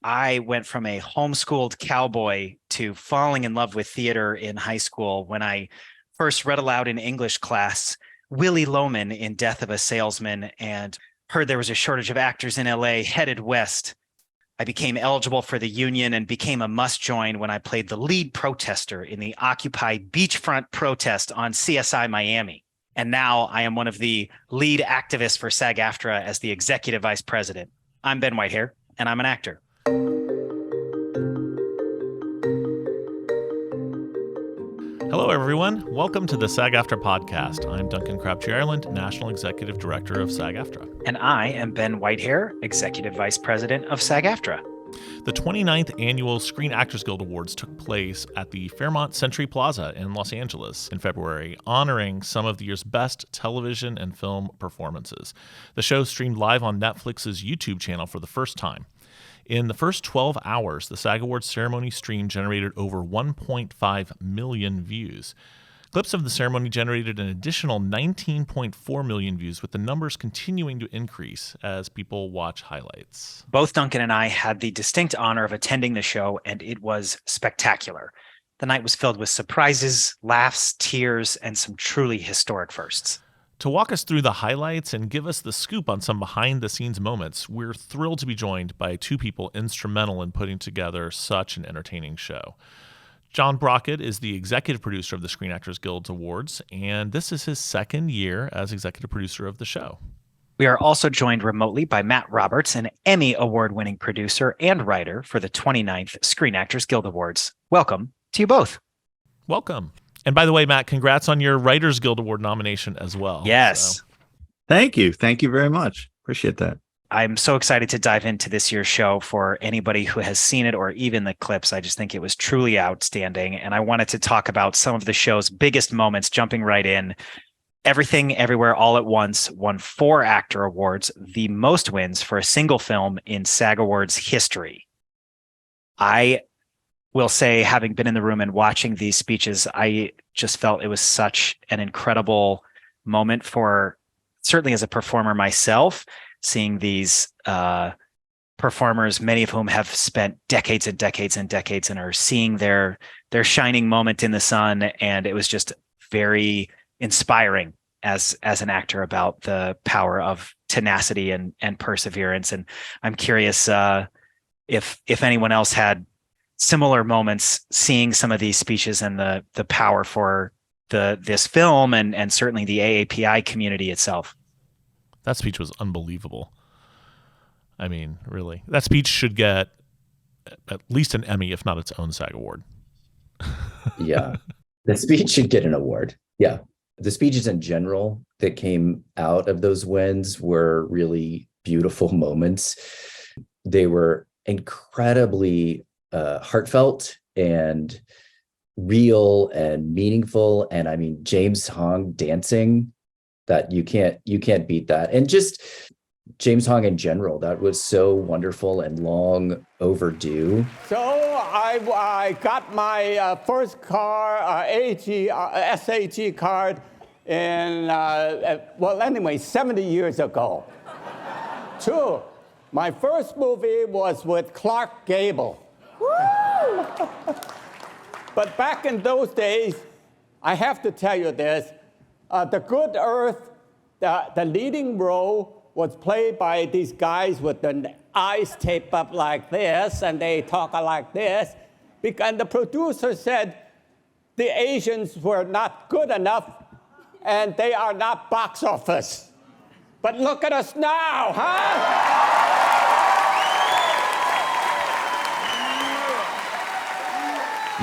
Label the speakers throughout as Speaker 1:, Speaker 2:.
Speaker 1: I went from a homeschooled cowboy to falling in love with theater in high school when I first read aloud in English class Willie Loman in Death of a Salesman and heard there was a shortage of actors in LA, headed west. I became eligible for the union and became a must join when I played the lead protester in the Occupy beachfront protest on CSI Miami. And now I am one of the lead activists for SAG-AFTRA as the executive vice president. I'm Ben Whitehair, and I'm an actor.
Speaker 2: Hello, everyone. Welcome to the SAG-AFTRA podcast. I'm Duncan Crabtree-Ireland, National Executive Director of SAG-AFTRA.
Speaker 1: And I am Ben Whitehair, Executive Vice President of SAG-AFTRA.
Speaker 2: The 29th Annual Screen Actors Guild Awards took place at the Fairmont Century Plaza in Los Angeles in February, honoring some of the year's best television and film performances. The show streamed live on Netflix's YouTube channel for the first time. In the first 12 hours, the SAG Awards ceremony stream generated over 1.5 million views. Clips of the ceremony generated an additional 19.4 million views, with the numbers continuing to increase as people watch highlights.
Speaker 1: Both Duncan and I had the distinct honor of attending the show, and it was spectacular. The night was filled with surprises, laughs, tears, and some truly historic firsts.
Speaker 2: To walk us through the highlights and give us the scoop on some behind-the-scenes moments, we're thrilled to be joined by two people instrumental in putting together such an entertaining show. John Brockett is the executive producer of the Screen Actors Guild Awards, and this is his second year as executive producer of the show.
Speaker 1: We are also joined remotely by Matt Roberts, an Emmy award-winning producer and writer for the 29th Screen Actors Guild Awards. Welcome to you both.
Speaker 2: Welcome. And by the way, Matt, congrats on your Writers Guild Award nomination as well.
Speaker 1: Yes.
Speaker 3: So. Thank you. Thank you very much. Appreciate that.
Speaker 1: I'm so excited to dive into this year's show. For anybody who has seen it or even the clips, I just think it was truly outstanding. And I wanted to talk about some of the show's biggest moments, jumping right in. Everything Everywhere All at Once won 4 actor awards, the most wins for a single film in SAG Awards history. I will say, having been in the room and watching these speeches, I just felt it was such an incredible moment for, certainly as a performer myself, seeing these performers, many of whom have spent decades and decades and decades and are seeing their shining moment in the sun. And it was just very inspiring as an actor about the power of tenacity and perseverance. And I'm curious if anyone else had similar moments seeing some of these speeches and the power for this film and certainly the AAPI community itself.
Speaker 2: That speech was unbelievable. I mean, really, that speech should get at least an Emmy, if not its own SAG award.
Speaker 4: Yeah, the speech should get an award. Yeah, the speeches in general that came out of those wins were really beautiful moments. They were incredibly heartfelt and real and meaningful. And I mean, James Hong dancing, that you can't beat that. And just James Hong in general, that was so wonderful and long overdue.
Speaker 5: So I got my first SAT card in, 70 years ago. Two, my first movie was with Clark Gable. Woo! But back in those days, I have to tell you this, The Good Earth, the leading role was played by these guys with the eyes taped up like this, and they talk like this. And the producer said the Asians were not good enough, and they are not box office. But look at us now, huh?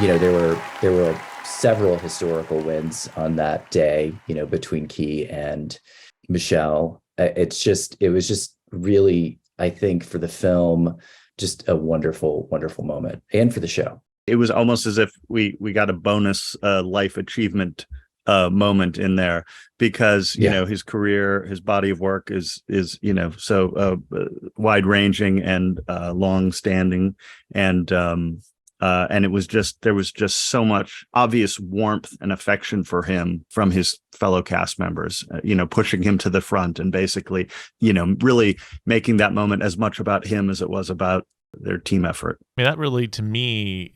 Speaker 4: You know, there were several historical wins on that day, you know, between Ke and Michelle. It was just really, I think, for the film, just a wonderful, wonderful moment, and for the show.
Speaker 3: It was almost as if we got a bonus life achievement moment in there, because you know, his career, his body of work is you know, so wide ranging and long standing, and it was just, there was just so much obvious warmth and affection for him from his fellow cast members, you know, pushing him to the front and basically, you know, really making that moment as much about him as it was about their team effort.
Speaker 2: I mean, that really, to me,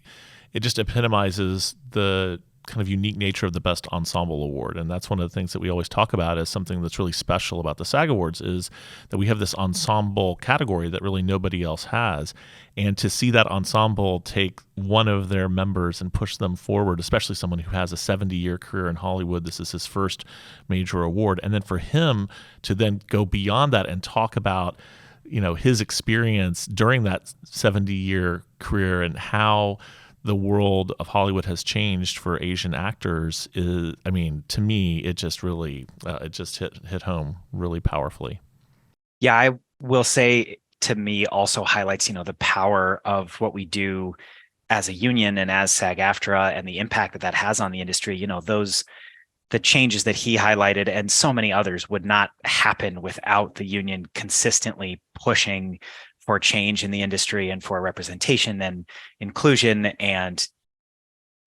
Speaker 2: it just epitomizes the kind of unique nature of the Best Ensemble Award. And that's one of the things that we always talk about as something that's really special about the SAG Awards, is that we have this ensemble category that really nobody else has. And to see that ensemble take one of their members and push them forward, especially someone who has a 70-year career in Hollywood, this is his first major award. And then for him to then go beyond that and talk about, you know, his experience during that 70-year career and how the world of Hollywood has changed for Asian actors is, I mean, to me, it just really, it just hit home really powerfully.
Speaker 1: Yeah, I will say, to me, also highlights, you know, the power of what we do as a union and as SAG-AFTRA and the impact that that has on the industry. You know, the changes that he highlighted and so many others would not happen without the union consistently pushing for change in the industry and for representation and inclusion. And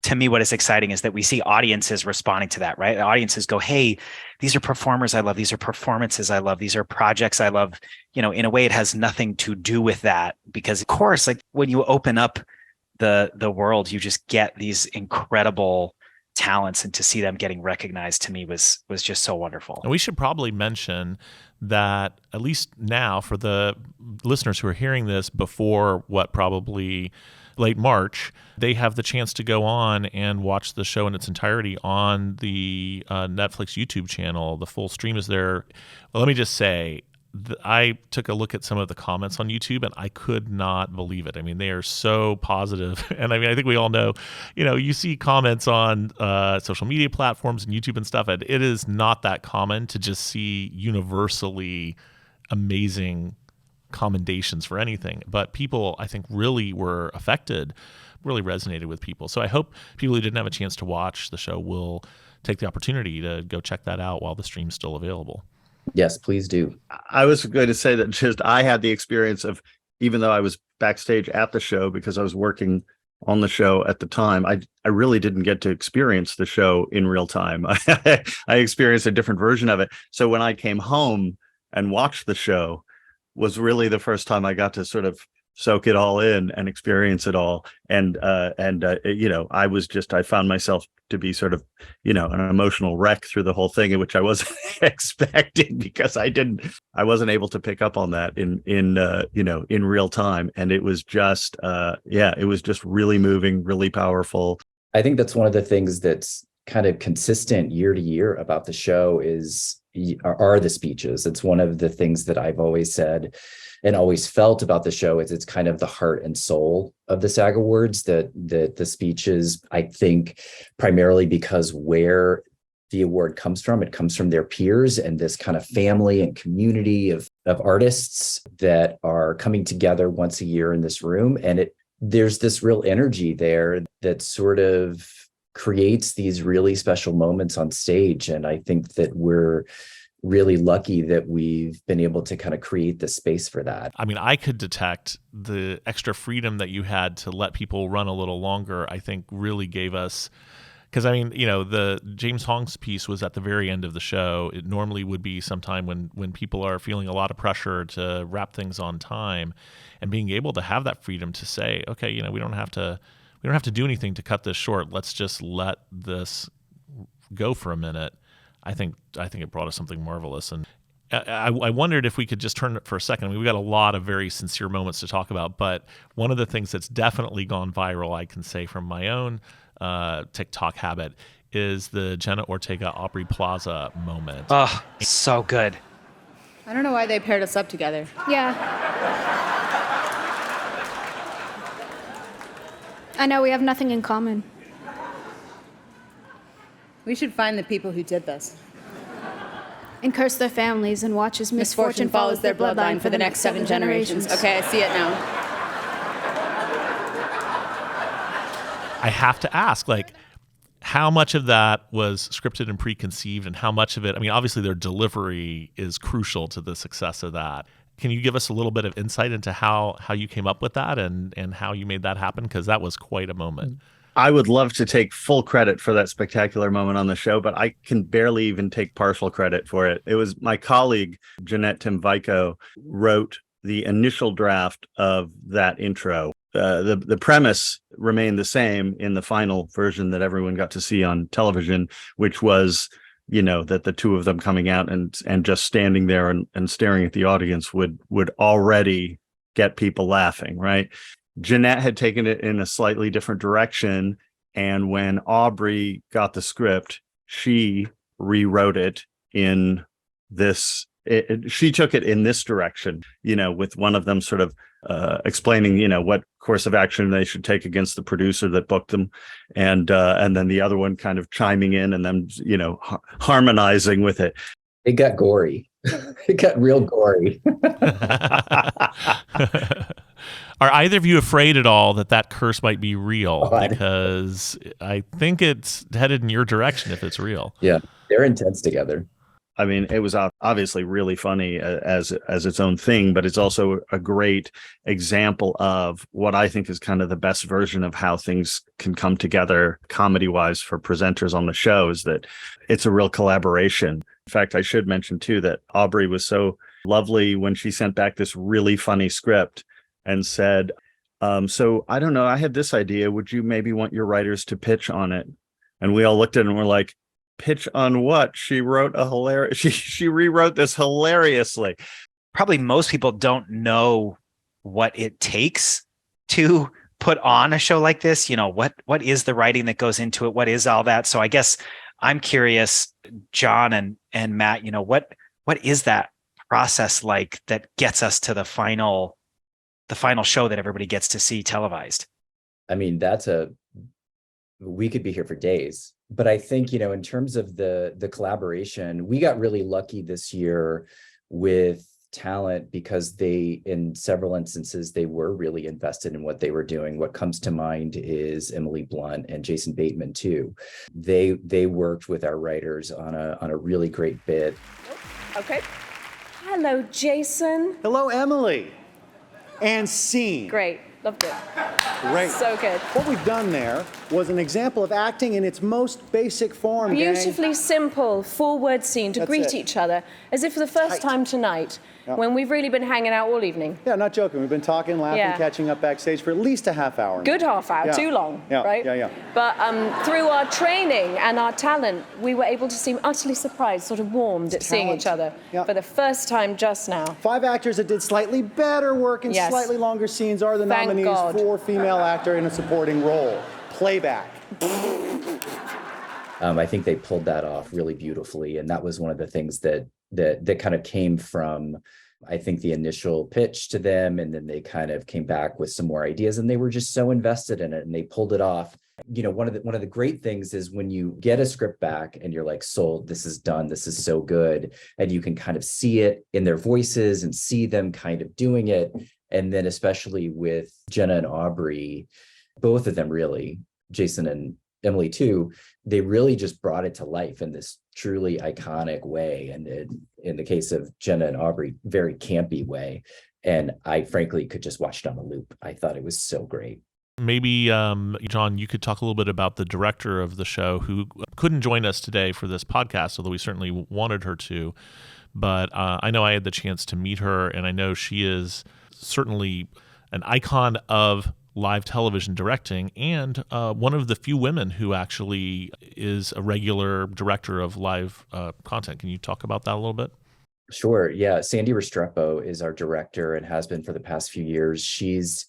Speaker 1: to me, what is exciting is that we see audiences responding to that, right? The audiences go, hey, these are performers I love. These are performances I love. These are projects I love. You know, in a way, it has nothing to do with that, because of course, like when you open up the world, you just get these incredible talents, and to see them getting recognized, to me, was just so wonderful.
Speaker 2: And we should probably mention that, at least now, for the listeners who are hearing this before what, probably late March, they have the chance to go on and watch the show in its entirety on the Netflix YouTube channel. The full stream is there. Well, let me just say, I took a look at some of the comments on YouTube and I could not believe it. I mean, they are so positive. And I mean, I think we all know, you know, you see comments on social media platforms and YouTube and stuff, and it is not that common to just see universally amazing commendations for anything. But people, I think, really were affected, really resonated with people. So I hope people who didn't have a chance to watch the show will take the opportunity to go check that out while the stream's still available.
Speaker 4: Yes, please do.
Speaker 3: I was going to say that just I had the experience of, even though I was backstage at the show because I was working on the show at the time, I really didn't get to experience the show in real time. I experienced a different version of it. So when I came home and watched the show, was really the first time I got to sort of soak it all in and experience it all. And you know, I found myself to be sort of, you know, an emotional wreck through the whole thing, in which I wasn't expecting, because I wasn't able to pick up on that in you know, in real time. And it was just, it was just really moving, really powerful.
Speaker 4: I think that's one of the things that's kind of consistent year to year about the show are the speeches. It's one of the things that I've always said and always felt about the show is it's kind of the heart and soul of the SAG Awards, that the speeches, I think, primarily because where the award comes from, it comes from their peers and this kind of family and community of artists that are coming together once a year in this room. And there's this real energy there that sort of creates these really special moments on stage. And I think that we're really lucky that we've been able to kind of create the space for that.
Speaker 2: I mean, I could detect the extra freedom that you had to let people run a little longer, I think really gave us, because I mean, you know, the James Hong's piece was at the very end of the show. It normally would be sometime when people are feeling a lot of pressure to wrap things on time, and being able to have that freedom to say, okay, you know, we don't have to do anything to cut this short. Let's just let this go for a minute. I think it brought us something marvelous. And I wondered if we could just turn it for a second. I mean, we've got a lot of very sincere moments to talk about, but one of the things that's definitely gone viral, I can say from my own TikTok habit, is the Jenna Ortega Aubrey Plaza moment.
Speaker 1: Oh, so good.
Speaker 6: I don't know why they paired us up together.
Speaker 7: Yeah. I know we have nothing in common.
Speaker 6: We should find the people who did this.
Speaker 7: And curse their families and watch as misfortune
Speaker 6: follows their bloodline for the next 7 generations. Okay, I see it now.
Speaker 2: I have to ask, like, how much of that was scripted and preconceived, and how much of it, I mean, obviously their delivery is crucial to the success of that. Can you give us a little bit of insight into how you came up with that and how you made that happen? Because that was quite a moment.
Speaker 3: I would love to take full credit for that spectacular moment on the show, but I can barely even take partial credit for it. It was my colleague, Jeanette Timvico, wrote the initial draft of that intro. The premise remained the same in the final version that everyone got to see on television, which was, that the two of them coming out and just standing there and staring at the audience would already get people laughing, right? Jeanette had taken it in a slightly different direction. And when Aubrey got the script, she rewrote it in this. She took it in this direction, with one of them sort of explaining, what course of action they should take against the producer that booked them, and then the other one kind of chiming in and then, harmonizing with it.
Speaker 4: It got gory. It got real gory.
Speaker 2: Are either of you afraid at all that curse might be real? Because I think it's headed in your direction if it's real.
Speaker 4: Yeah, they're intense together.
Speaker 3: I mean, it was obviously really funny as its own thing, but it's also a great example of what I think is kind of the best version of how things can come together comedy-wise for presenters on the show, is that it's a real collaboration. In fact, I should mention too that Aubrey was so lovely when she sent back this really funny script and said, so I don't know, I had this idea. Would you maybe want your writers to pitch on it? And we all looked at it and were like, pitch on what? She wrote she rewrote this hilariously.
Speaker 1: Probably most people don't know what it takes to put on a show like this. What is the writing that goes into it? What is all that? So I guess I'm curious, John and Matt, what is that process like that gets us to the final show that everybody gets to see televised?
Speaker 4: I mean, we could be here for days, but I think, in terms of the collaboration, we got really lucky this year with talent because in several instances, they were really invested in what they were doing. What comes to mind is Emily Blunt and Jason Bateman too. They worked with our writers on a really great bit.
Speaker 8: Okay. Hello, Jason.
Speaker 9: Hello, Emily. And scene.
Speaker 8: Great. Loved it.
Speaker 9: Great.
Speaker 8: So good.
Speaker 9: What we've done there was an example of acting in its most basic form.
Speaker 8: Beautifully simple, four-word scene to greet
Speaker 9: it.
Speaker 8: each other, as if for the first time tonight, when we've really been hanging out all evening.
Speaker 9: Yeah, not joking. We've been talking, laughing, catching up backstage for at least a half hour.
Speaker 8: Good half hour, too long, right?
Speaker 9: Yeah.
Speaker 8: But through our training and our talent, we were able to seem utterly surprised, sort of warmed at seeing each other for the first time just now.
Speaker 9: 5 actors that did slightly better work in slightly longer scenes are the nominees for female actor in a supporting role. Playback.
Speaker 4: I think they pulled that off really beautifully, and that was one of the things that kind of came from, I think, the initial pitch to them, and then they kind of came back with some more ideas, and they were just so invested in it, and they pulled it off. One of the great things is when you get a script back and you're like, sold, this is done, this is so good, and you can kind of see it in their voices and see them kind of doing it. And then especially with Jenna and Aubrey, both of them really, Jason and Emily too, they really just brought it to life in this truly iconic way. And in the case of Jenna and Aubrey, very campy way. And I frankly could just watch it on a loop. I thought it was so great.
Speaker 2: Maybe, John, you could talk a little bit about the director of the show who couldn't join us today for this podcast, although we certainly wanted her to. But I know I had the chance to meet her, and I know she is certainly an icon of live television directing, and one of the few women who actually is a regular director of live content. Can you talk about that a little bit?
Speaker 4: Sure. Yeah. Sandy Restrepo is our director and has been for the past few years. She's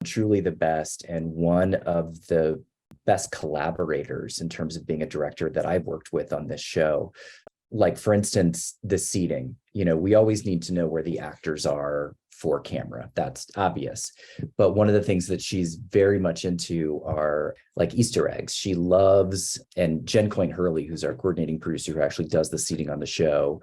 Speaker 4: truly the best and one of the best collaborators in terms of being a director that I've worked with on this show. Like, for instance, the seating. We always need to know where the actors are for camera. That's obvious. But one of the things that she's very much into are like Easter eggs. She loves, and Jen Coyne Hurley, who's our coordinating producer who actually does the seating on the show,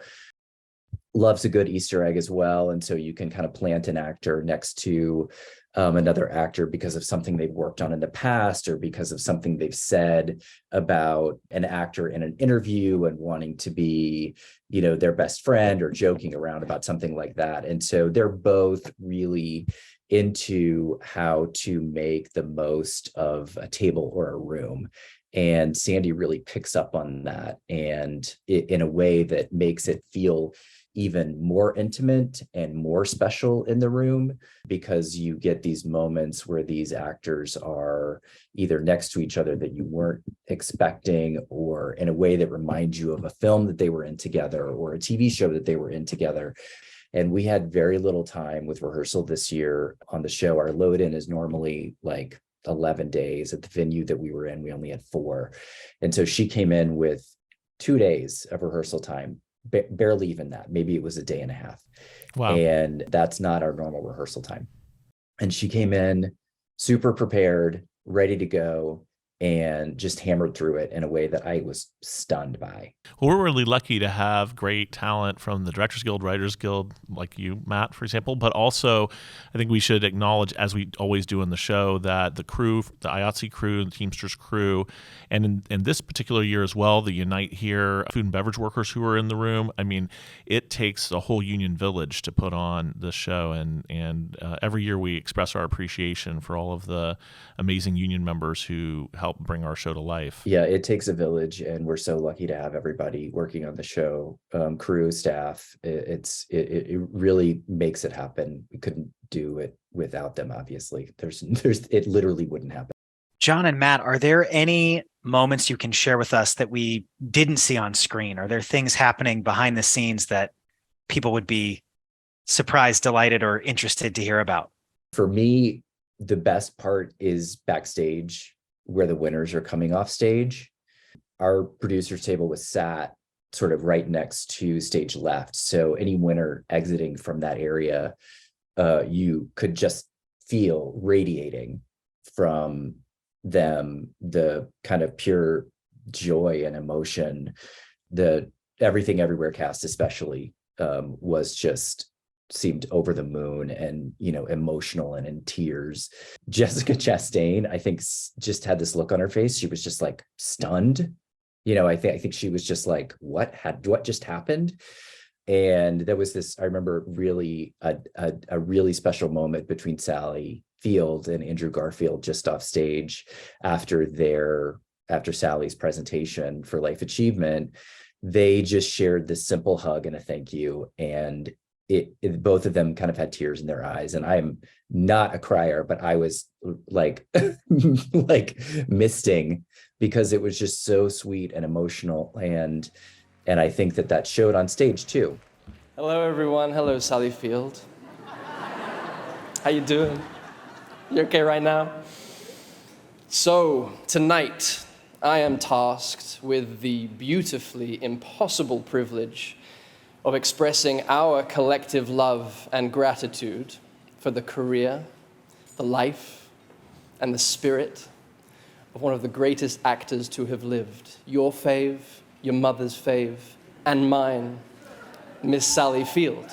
Speaker 4: loves a good Easter egg as well. And so you can kind of plant an actor next to another actor because of something they've worked on in the past, or because of something they've said about an actor in an interview and wanting to be, their best friend, or joking around about something like that. And so they're both really into how to make the most of a table or a room. And Sandy really picks up on that, and in a way that makes it feel even more intimate and more special in the room, because you get these moments where these actors are either next to each other that you weren't expecting, or in a way that reminds you of a film that they were in together or a TV show that they were in together. And we had very little time with rehearsal this year on the show. Our load in is normally like 11 days. At the venue that we were in, we only had 4. And so she came in with 2 days of rehearsal time, barely even that. Maybe it was a day and a half.
Speaker 2: Wow.
Speaker 4: And that's not our normal rehearsal time. And she came in super prepared, ready to go, and just hammered through it in a way that I was stunned by.
Speaker 2: Well, we're really lucky to have great talent from the Directors Guild, Writers Guild, like you, Matt, for example. But also, I think we should acknowledge, as we always do in the show, that the crew, the IATSE crew, the Teamsters crew, and in this particular year as well, the Unite Here food and beverage workers who are in the room. I mean, it takes a whole union village to put on this show. And every year we express our appreciation for all of the amazing union members who help bring our show to life.
Speaker 4: Yeah, it takes a village, and we're so lucky to have everybody working on the show, crew, staff. It really makes it happen. We couldn't do it without them, obviously. It literally wouldn't happen.
Speaker 1: John and Matt, are there any moments you can share with us that we didn't see on screen? Are there things happening behind the scenes that people would be surprised, delighted, or interested to hear about?
Speaker 4: For me, the best part is backstage, where the winners are coming off stage. Our producer's table was sat sort of right next to stage left. So any winner exiting from that area, you could just feel radiating from them the kind of pure joy and emotion. The Everything Everywhere cast especially was just seemed over the moon and, emotional and in tears. Jessica Chastain, I think, just had this look on her face. She was just like stunned. I think she was just like, what just happened? And there was this, I remember, really a really special moment between Sally Field and Andrew Garfield just off stage after Sally's presentation for Life Achievement. They just shared this simple hug and a thank you, and both of them kind of had tears in their eyes. And I'm not a crier, but I was like misting, because it was just so sweet and emotional. And I think that showed on stage too.
Speaker 10: Hello, everyone. Hello, Sally Field. How you doing? You okay right now? So tonight, I am tasked with the beautifully impossible privilege of expressing our collective love and gratitude for the career, the life, and the spirit of one of the greatest actors to have lived. Your fave, your mother's fave, and mine, Miss Sally Field.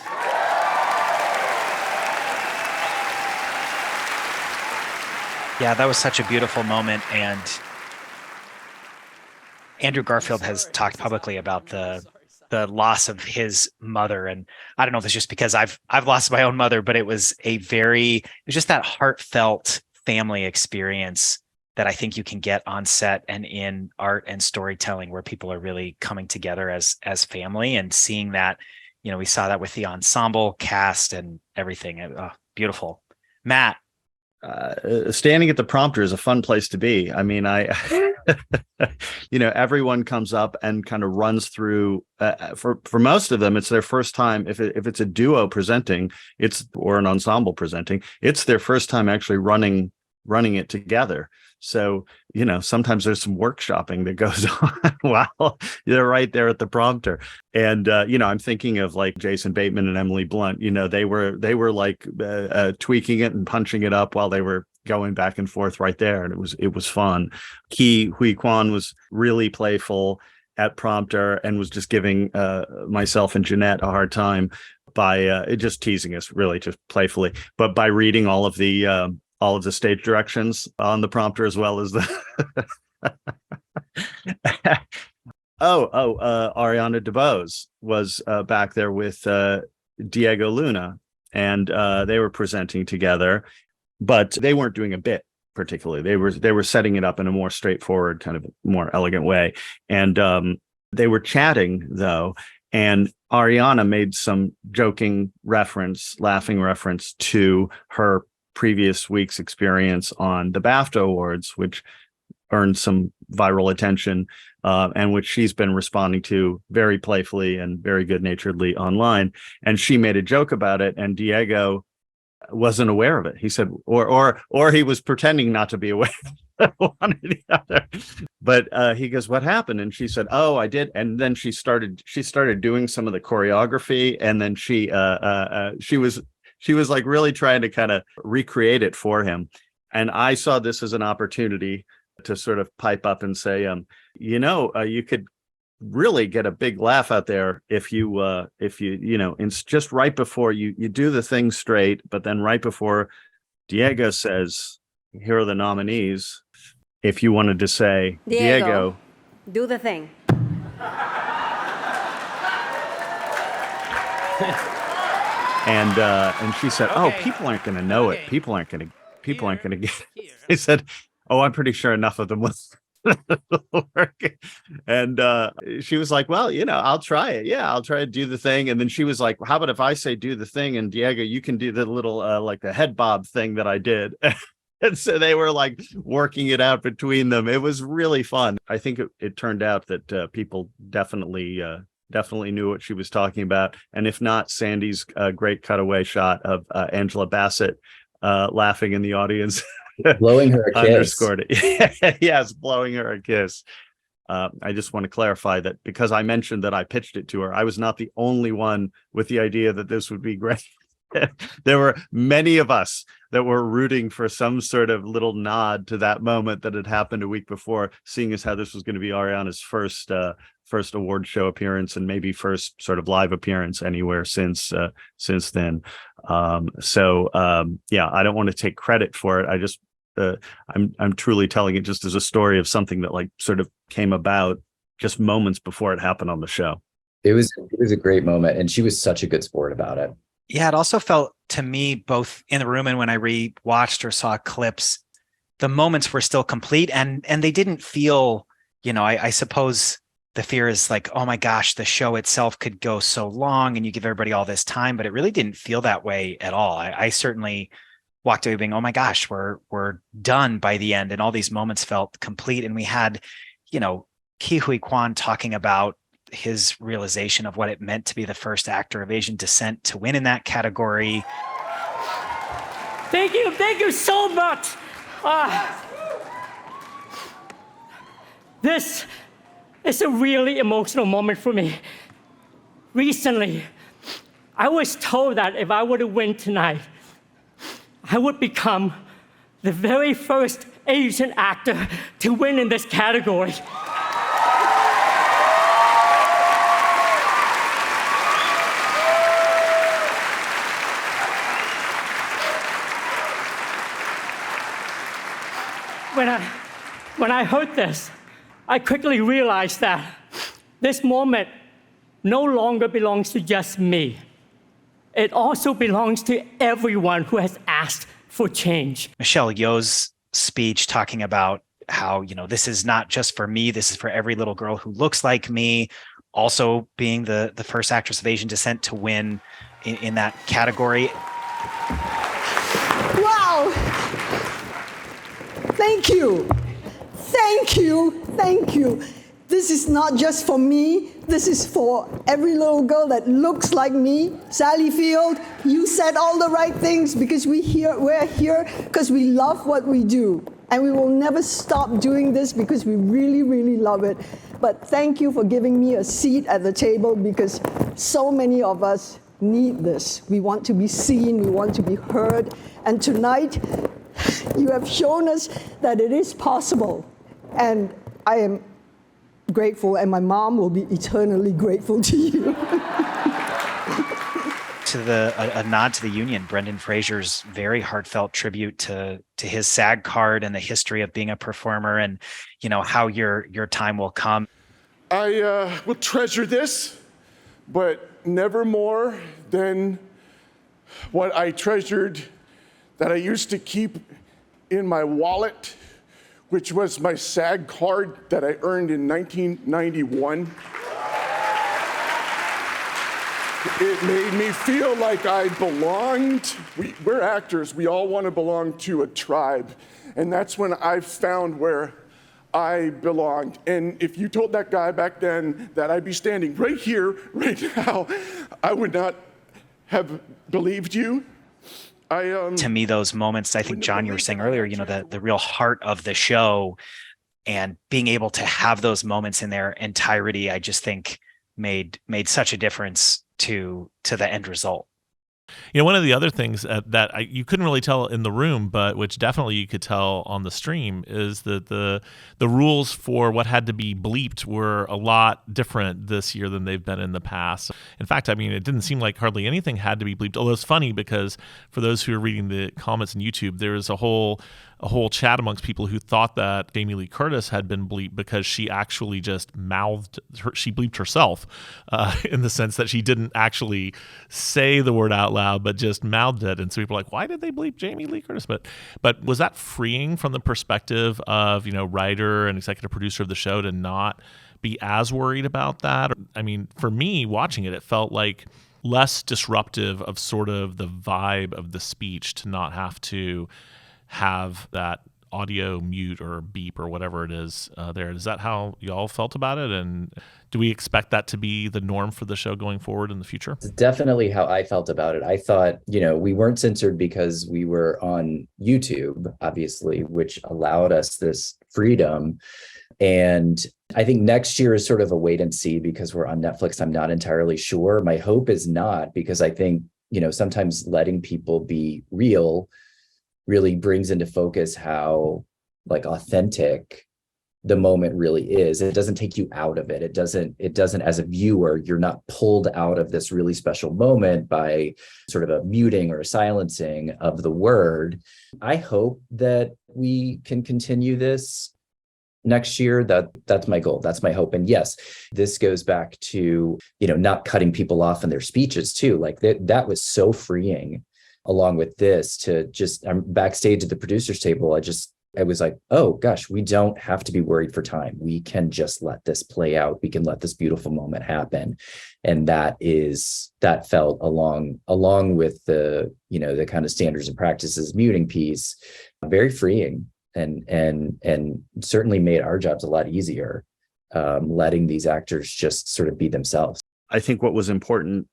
Speaker 1: Yeah, that was such a beautiful moment. And Andrew Garfield has talked publicly about the loss of his mother. And I don't know if it's just because I've lost my own mother, but it was just that heartfelt family experience that I think you can get on set and in art and storytelling, where people are really coming together as family, and seeing that, we saw that with the ensemble cast and everything. Beautiful. Matt.
Speaker 3: Standing at the prompter is a fun place to be. I mean, everyone comes up and kind of runs through. For most of them, it's their first time. If it's a duo presenting, or an ensemble presenting, it's their first time actually running it together. So, sometimes there's some workshopping that goes on while they're right there at the prompter. And, I'm thinking of like Jason Bateman and Emily Blunt. They were like tweaking it and punching it up while they were going back and forth right there. And it was fun. Ke Huy Quan was really playful at prompter and was just giving myself and Jeanette a hard time by just teasing us, really just playfully, but by reading all of the stage directions on the prompter, as well as the Ariana DeBose was back there with Diego Luna, and they were presenting together, but they weren't doing a bit. particularly. They were setting it up in a more straightforward, kind of more elegant way. And they were chatting though, and Ariana made some laughing reference to her previous week's experience on the BAFTA Awards, which earned some viral attention, and which she's been responding to very playfully and very good-naturedly online. And she made a joke about it, and Diego wasn't aware of it. He said, or he was pretending not to be aware. One or the other. But he goes, "What happened?" And she said, "Oh, I did." And then she started doing some of the choreography, and then she was like really trying to kind of recreate it for him. And I saw this as an opportunity to sort of pipe up and say, you could really get a big laugh out there if you it's just right before you do the thing straight, but then right before Diego says, "Here are the nominees," if you wanted to say, Diego,
Speaker 11: do the thing.
Speaker 3: And she said, "Oh, people aren't going to know it. People aren't going to get it." I said, "Oh, I'm pretty sure enough of them will work." And she was like, "Well, I'll try it. Yeah, I'll try to do the thing." And then she was like, "How about if I say do the thing, and Diego, you can do the little like the head bob thing that I did." And so they were like working it out between them. It was really fun. I think it turned out that people definitely knew what she was talking about. And if not, Sandy's great cutaway shot of Angela Bassett laughing in the audience,
Speaker 4: blowing her a kiss,
Speaker 3: underscored it. Yes, blowing her a kiss. I just want to clarify that because I mentioned that I pitched it to her, I was not the only one with the idea that this would be great. There were many of us that were rooting for some sort of little nod to that moment that had happened a week before, seeing as how this was going to be Ariana's first award show appearance and maybe first sort of live appearance anywhere since then. Yeah, I don't want to take credit for it. I just I'm truly telling it just as a story of something that like sort of came about just moments before it happened on the show.
Speaker 4: It was a great moment, and she was such a good sport about it.
Speaker 1: Yeah, it also felt to me, both in the room and when I rewatched or saw clips, the moments were still complete, and they didn't feel, I suppose the fear is like, oh my gosh, the show itself could go so long and you give everybody all this time, but it really didn't feel that way at all. I certainly walked away being, oh my gosh, we're done by the end, and all these moments felt complete. And we had, Ke Huy Quan talking about his realization of what it meant to be the first actor of Asian descent to win in that category.
Speaker 12: Thank you so much. This is a really emotional moment for me. Recently, I was told that if I were to win tonight, I would become the very first Asian actor to win in this category. When I heard this, I quickly realized that this moment no longer belongs to just me. It also belongs to everyone who has asked for change.
Speaker 1: Michelle Yeoh's speech talking about how, this is not just for me, this is for every little girl who looks like me. Also being the first actress of Asian descent to win in that category.
Speaker 13: Wow! Thank you. Thank you. Thank you. This is not just for me. This is for every little girl that looks like me. Sally Field, you said all the right things because we're here because we love what we do. And we will never stop doing this because we really, really love it. But thank you for giving me a seat at the table because so many of us need this. We want to be seen. We want to be heard. And tonight, you have shown us that it is possible. And I am grateful, and my mom will be eternally grateful to you.
Speaker 1: A nod to the union, Brendan Fraser's very heartfelt tribute to his SAG card and the history of being a performer, and how your time will come.
Speaker 14: I will treasure this, but never more than what I treasured that I used to keep in my wallet, which was my SAG card that I earned in 1991. It made me feel like I belonged. We're actors. We all want to belong to a tribe. And that's when I found where I belonged. And if you told that guy back then that I'd be standing right here, right now, I would not have believed you.
Speaker 1: To me, those moments, I think, John, you were saying earlier, you know, the real heart of the show and being able to have those moments in their entirety, I just think made such a difference to the end result.
Speaker 2: You know, one of the other things that you couldn't really tell in the room, but which definitely you could tell on the stream, is that the rules for what had to be bleeped were a lot different this year than they've been in the past. In fact, I mean, it didn't seem like hardly anything had to be bleeped. Although it's funny because for those who are reading the comments on YouTube, there is a whole chat amongst people who thought that Jamie Lee Curtis had been bleeped because she actually just she bleeped herself in the sense that she didn't actually say the word out loud, but just mouthed it. And so people are like, why did they bleep Jamie Lee Curtis? But was that freeing from the perspective of, you know, writer and executive producer of the show to not be as worried about that? I mean, for me watching it, it felt like less disruptive of sort of the vibe of the speech to not have to have that audio mute or beep or whatever it is there. Is that how y'all felt about it? And do we expect that to be the norm for the show going forward in the future?
Speaker 4: It's definitely how I felt about it. I thought, you know, we weren't censored because we were on YouTube, obviously, which allowed us this freedom. And I think next year is sort of a wait and see because we're on Netflix. I'm not entirely sure. My hope is not, because I think, you know, sometimes letting people be real really brings into focus how like authentic the moment really is. It doesn't take you out of it. It doesn't, as a viewer, you're not pulled out of this really special moment by sort of a muting or a silencing of the word. I hope that we can continue this next year. That's my goal. That's my hope. And yes, this goes back to, you know, not cutting people off in their speeches too. Like that was so freeing. Along with this, to just, I'm backstage at the producer's table. I was like, oh gosh, we don't have to be worried for time. We can just let this play out. We can let this beautiful moment happen. And that felt along with the, you know, the kind of standards and practices muting piece, very freeing and certainly made our jobs a lot easier, letting these actors just sort of be themselves.
Speaker 3: I think what was important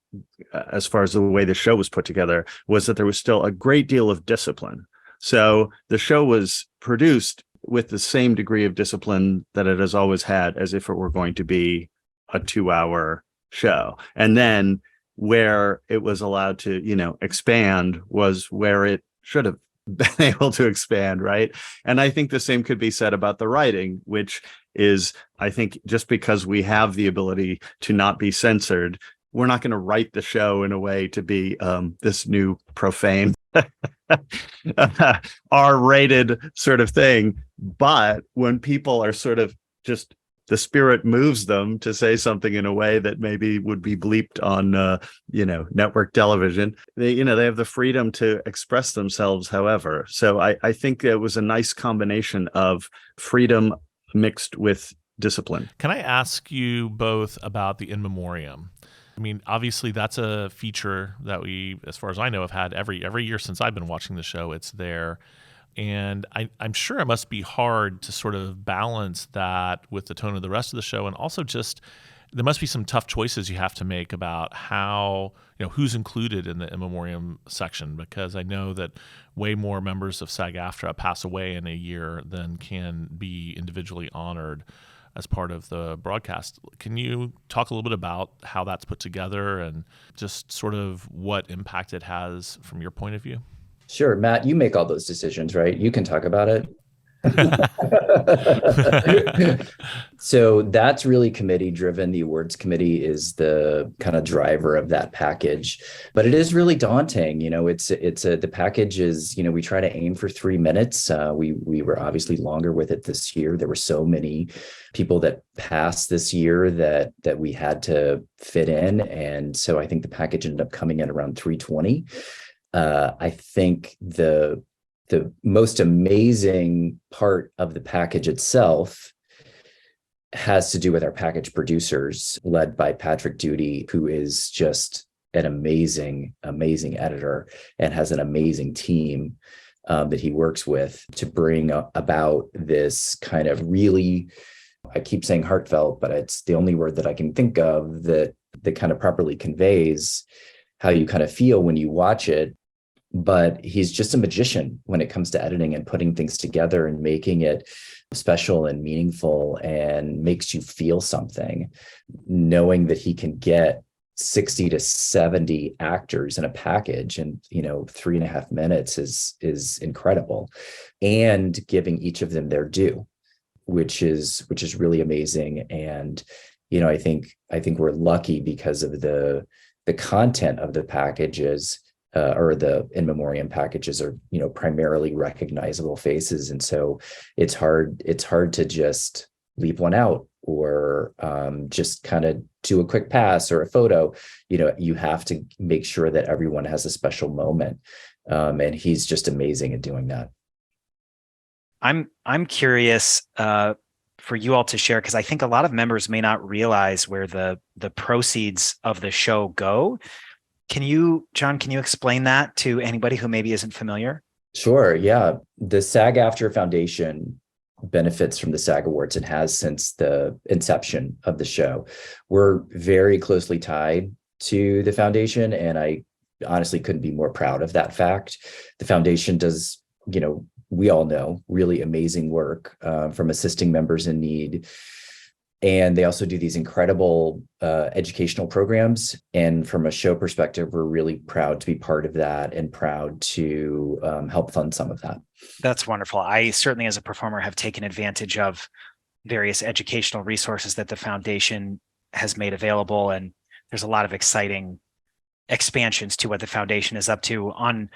Speaker 3: as far as the way the show was put together was that there was still a great deal of discipline. So the show was produced with the same degree of discipline that it has always had, as if it were going to be a 2-hour show. And then where it was allowed to, you know, expand was where it should have been able to expand, right? And I think the same could be said about the writing, which is, I think, just because we have the ability to not be censored, we're not going to write the show in a way to be this new profane R-rated sort of thing. But when people are sort of just, the spirit moves them to say something in a way that maybe would be bleeped on, you know, network television, they have the freedom to express themselves however. So I think it was a nice combination of freedom mixed with discipline.
Speaker 2: Can I ask you both about the In Memoriam? I mean, obviously that's a feature that we, as far as I know, have had every year since I've been watching the show. It's there. And I'm sure it must be hard to sort of balance that with the tone of the rest of the show. And also just, there must be some tough choices you have to make about how, you know, who's included in the In Memoriam section, because I know that way more members of SAG-AFTRA pass away in a year than can be individually honored as part of the broadcast. Can you talk a little bit about how that's put together and just sort of what impact it has from your point of view?
Speaker 4: Sure, Matt, you make all those decisions, right? You can talk about it. So that's really committee driven. The awards committee is the kind of driver of that package, but it is really daunting. You know, the package is, you know, we try to aim for 3 minutes. We were obviously longer with it this year. There were so many people that passed this year that we had to fit in. And so I think the package ended up coming in around 320. I think the The most amazing part of the package itself has to do with our package producers, led by Patrick Duty, who is just an amazing, amazing editor and has an amazing team that he works with to bring about this kind of really, I keep saying heartfelt, but it's the only word that I can think of that kind of properly conveys how you kind of feel when you watch it. But he's just a magician when it comes to editing and putting things together and making it special and meaningful and makes you feel something, knowing that he can get 60 to 70 actors in a package and 3.5 minutes is incredible, and giving each of them their due, which is really amazing. And I think we're lucky because of the content of the packages, or the in memoriam packages are primarily recognizable faces, and so it's hard to just leave one out or just kind of do a quick pass or a photo. You have to make sure that everyone has a special moment, and he's just amazing at doing that.
Speaker 1: I'm curious for you all to share, because I think a lot of members may not realize where the proceeds of the show go. John, can you explain that to anybody who maybe isn't familiar?
Speaker 4: Sure. Yeah. The SAG-AFTRA Foundation benefits from the SAG Awards and has since the inception of the show. We're very closely tied to the foundation, and I honestly couldn't be more proud of that fact. The foundation does, we all know, really amazing work from assisting members in need. And they also do these incredible educational programs. And from a show perspective, we're really proud to be part of that and proud to help fund some of that.
Speaker 1: That's wonderful. I certainly, as a performer, have taken advantage of various educational resources that the foundation has made available. And there's a lot of exciting expansions to what the foundation is up to on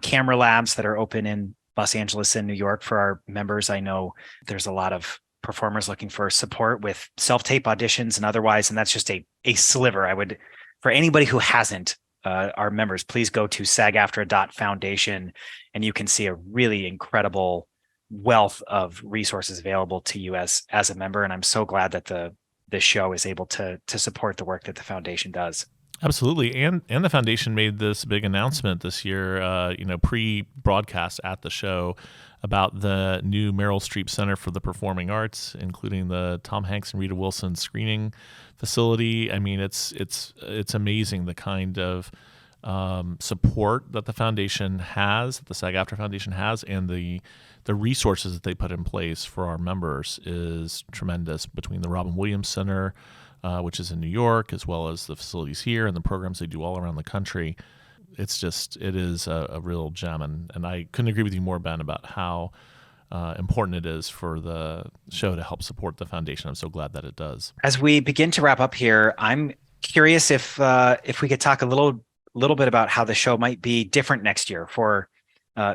Speaker 1: camera labs that are open in Los Angeles and New York for our members. I know there's a lot of performers looking for support with self-tape auditions and otherwise, and that's just a sliver. I would, for anybody who hasn't, our members, please go to sagaftra.foundation and you can see a really incredible wealth of resources available to you as a member. And I'm so glad that the show is able to support the work that the foundation does.
Speaker 2: Absolutely. And the foundation made this big announcement this year, pre-broadcast at the show, about the new Meryl Streep Center for the Performing Arts, including the Tom Hanks and Rita Wilson screening facility. I mean, it's amazing the kind of support that the foundation has, the SAG-AFTRA Foundation has, and the resources that they put in place for our members is tremendous, between the Robin Williams Center, which is in New York, as well as the facilities here and the programs they do all around the country. It is a real gem. And I couldn't agree with you more, Ben, about how important it is for the show to help support the foundation. I'm so glad that it does.
Speaker 1: As we begin to wrap up here, I'm curious if we could talk a little bit about how the show might be different next year. For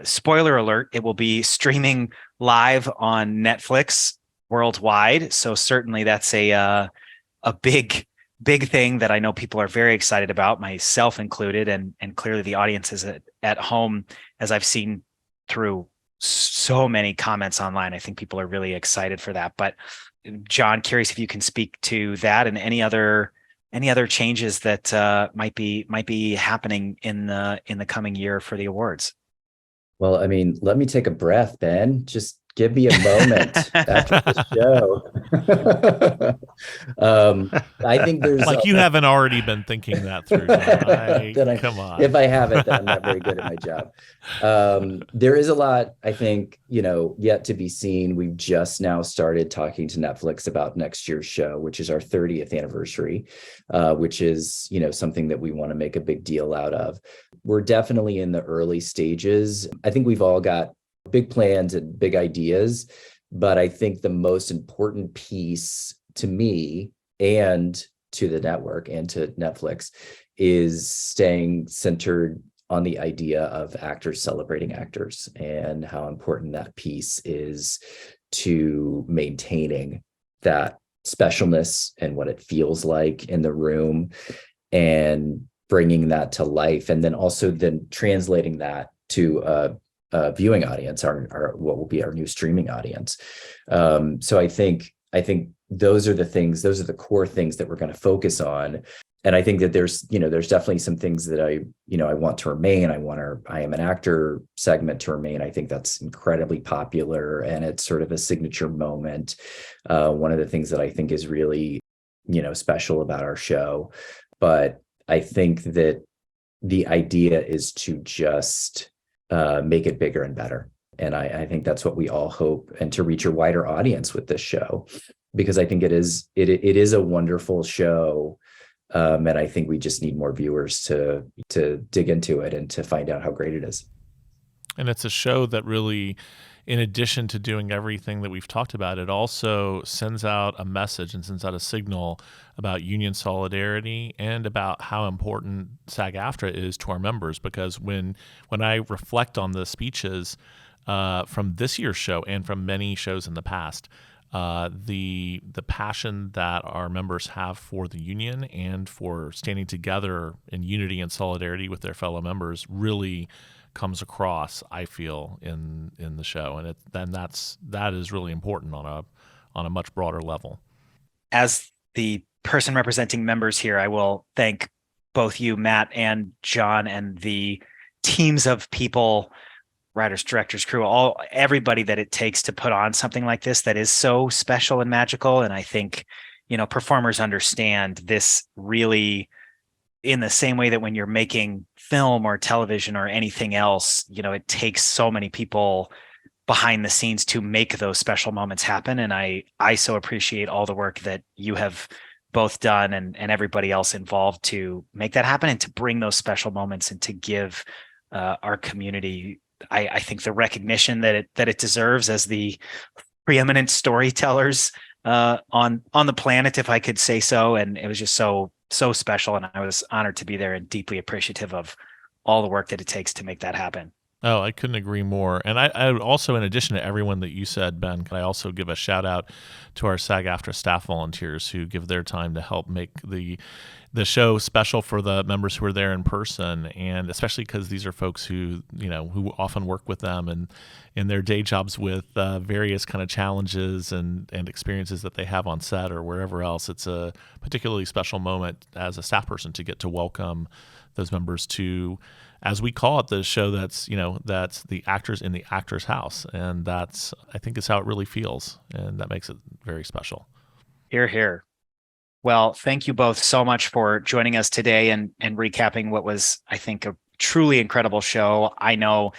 Speaker 1: spoiler alert, it will be streaming live on Netflix worldwide. So certainly that's a big thing that I know people are very excited about, myself included, and clearly the audience is at home, as I've seen through so many comments online. I think people are really excited for that. But John, curious if you can speak to that and any other changes that might be happening in the coming year for the awards.
Speaker 4: Well, I mean, let me take a breath, Ben. Just give me a moment after the show. I think there's
Speaker 2: you haven't already been thinking that through. Come on.
Speaker 4: If I haven't, then I'm not very good at my job. There is a lot, I think, yet to be seen. We've just now started talking to Netflix about next year's show, which is our 30th anniversary, which is, something that we want to make a big deal out of. We're definitely in the early stages. I think we've all got big plans and big ideas, but I think the most important piece to me and to the network and to Netflix is staying centered on the idea of actors celebrating actors and how important that piece is to maintaining that specialness and what it feels like in the room and bringing that to life, and then also translating that to viewing audience, our what will be our new streaming audience. So I think those are the core things that we're going to focus on. And I think that there's definitely some things that I want to remain. I Am an Actor segment to remain. I think that's incredibly popular, and it's sort of a signature moment. One of the things that I think is really, special about our show. But I think that the idea is to just make it bigger and better. And I think that's what we all hope, and to reach a wider audience with this show, because I think it is a wonderful show. And I think we just need more viewers to dig into it and to find out how great it is.
Speaker 2: And it's a show that really, in addition to doing everything that we've talked about, it also sends out a message and sends out a signal about union solidarity and about how important SAG-AFTRA is to our members. Because when I reflect on the speeches from this year's show and from many shows in the past, the passion that our members have for the union and for standing together in unity and solidarity with their fellow members really comes across, I feel, in the show, and that is really important on a much broader level.
Speaker 1: As the person representing members here, I will thank both you, Matt and John, and the teams of people, writers, directors, crew, everybody that it takes to put on something like this that is so special and magical. And I think, performers understand this really in the same way that when you're making film or television or anything else, it takes so many people behind the scenes to make those special moments happen. And I so appreciate all the work that you have both done and everybody else involved to make that happen and to bring those special moments and to give our community, I think, the recognition that it deserves as the preeminent storytellers on the planet, if I could say so. And it was just so special, and I was honored to be there and deeply appreciative of all the work that it takes to make that happen.
Speaker 2: Oh, I couldn't agree more. And I also, in addition to everyone that you said, Ben, can I also give a shout out to our SAG-AFTRA staff volunteers who give their time to help make the show special for the members who are there in person, and especially because these are folks who often work with them and in their day jobs with various kind of challenges and experiences that they have on set or wherever else. It's a particularly special moment as a staff person to get to welcome those members to, as we call it, the show that's the actors in the actor's house. And that's, I think, is how it really feels. And that makes it very special.
Speaker 1: Hear, hear. Well, thank you both so much for joining us today and recapping what was, I think, a truly incredible show. I know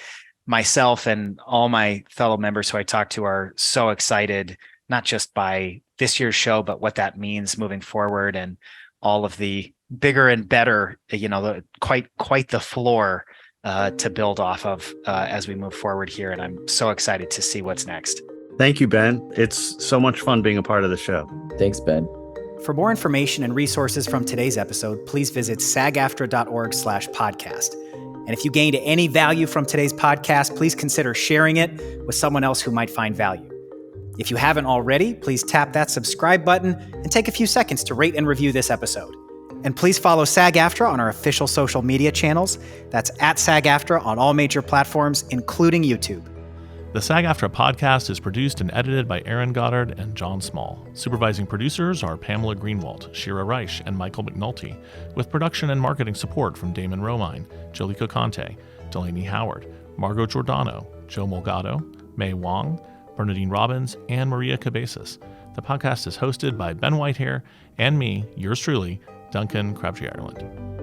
Speaker 1: myself and all my fellow members who I talked to are so excited, not just by this year's show, but what that means moving forward and all of the bigger and better, quite the floor to build off of as we move forward here. And I'm so excited to see what's next.
Speaker 3: Thank you, Ben. It's so much fun being a part of the show.
Speaker 4: Thanks, Ben.
Speaker 11: For more information and resources from today's episode, please visit sagaftra.org/podcast. And if you gained any value from today's podcast, please consider sharing it with someone else who might find value. If you haven't already, please tap that subscribe button and take a few seconds to rate and review this episode. And please follow SAG-AFTRA on our official social media channels. That's @SAG-AFTRA on all major platforms, including YouTube.
Speaker 2: The SAG-AFTRA podcast is produced and edited by Aaron Goddard and John Small. Supervising producers are Pamela Greenwald, Shira Reich, and Michael McNulty, with production and marketing support from Damon Romine, Jolie Cocante, Delaney Howard, Margot Giordano, Joe Mulgado, May Wong, Bernadine Robbins, and Maria Cabezas. The podcast is hosted by Ben Whitehair and me, yours truly, Duncan Crabtree Ireland.